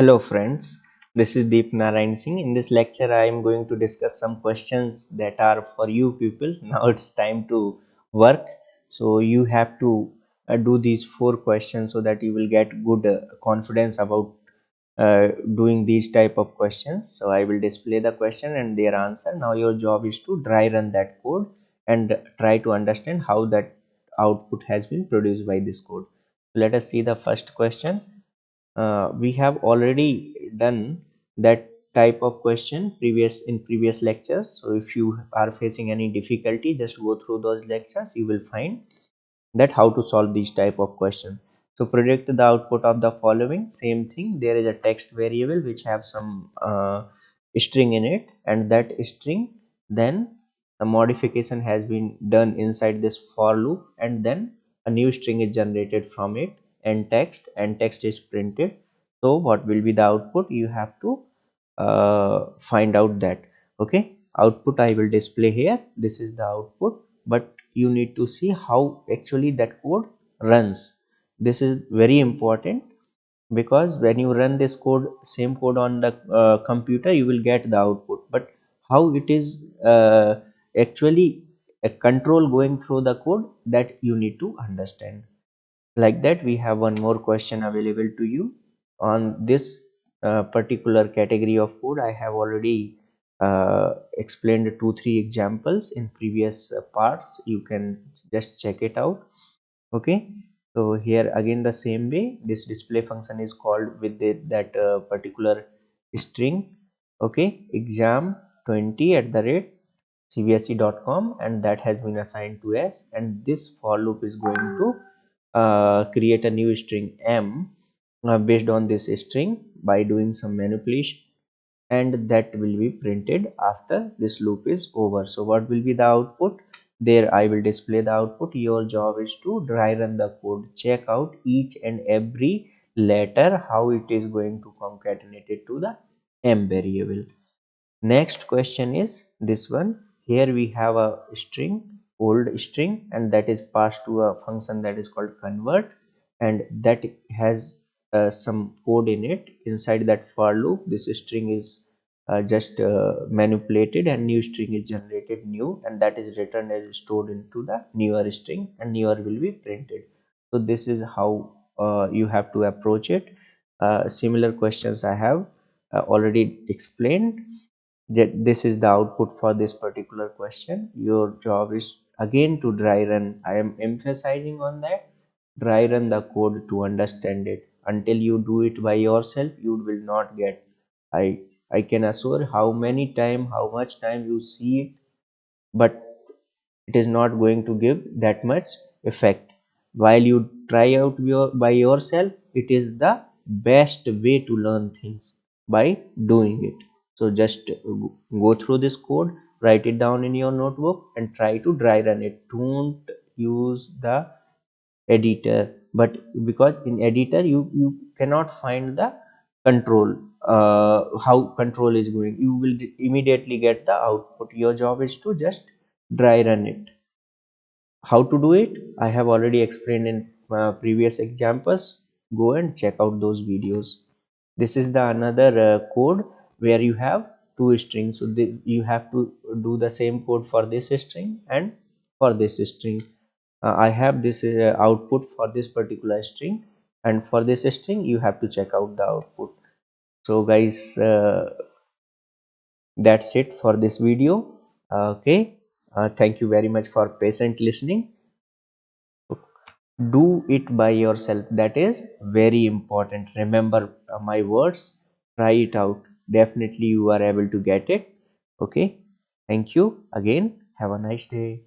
Hello friends, this is Deep Narayan Singh. In this lecture, I am going to discuss some questions that are for you people. Now it's time to work. So you have to do these 4 questions so that you will get good confidence about doing these type of questions. So I will display the question and their answer. Now your job is to dry run that code and try to understand how that output has been produced by this code. Let us see the first question. We have already done that type of question previous lectures. So if you are facing any difficulty, just go through those lectures. You will find that how to solve these type of question. So predict the output of the following. Same thing, there is a text variable which have some string in it, and that string, then a modification has been done inside this for loop, and then a new string is generated from it, and text is printed. So what will be the output? You have to find out that. Okay, output I will display here. This is the output, but you need to see how actually that code runs. This is very important, because when you run this code, same code on the computer, you will get the output, but how it is actually a control going through the code, that you need to understand. Like that, we have one more question available to you on this particular category of code. I have already explained 2 3 examples in previous parts. You can just check it out. Okay, so here again the same way, this display function is called with that particular string. Okay, exam 20 at the rate cbse.com, and that has been assigned to s, and this for loop is going to create a new string m based on this string by doing some manipulation, and that will be printed after this loop is over. So what will be the output? There I will display the output. Your job is to dry run the code, check out each and every letter, how it is going to concatenate it to the m variable. Next question is this one. Here we have a string, old string, and that is passed to a function that is called convert, and that has some code in it. Inside that for loop, this string is just manipulated, and new string is generated new, and that is returned as stored into the newer string, and newer will be printed. So this is how you have to approach it. Similar questions I have already explained. This is the output for this particular question. Your job is again to dry run. I am emphasizing on that. Dry run the code to understand it. Until you do it by yourself, you will not get. I i can assure how many time, how much time you see it, but it is not going to give that much effect. While you try out by yourself, it is the best way to learn things, by doing it. So just go through this code, write it down in your notebook, and try to dry run it. Don't use the editor, but because in editor you cannot find the control, how control is going. You will immediately get the output. Your job is to just dry run it. How to do it, I have already explained in previous examples. Go and check out those videos. This is the another code where you have two strings. So you have to do the same code for this string and for this string. I have this output for this particular string, and for this string you have to check out the output. So guys, that's it for this video. Okay, thank you very much for patient listening. Do it by yourself, that is very important. Remember my words. Try it out. Definitely you are able to get it. Okay, thank you again. Have a nice day.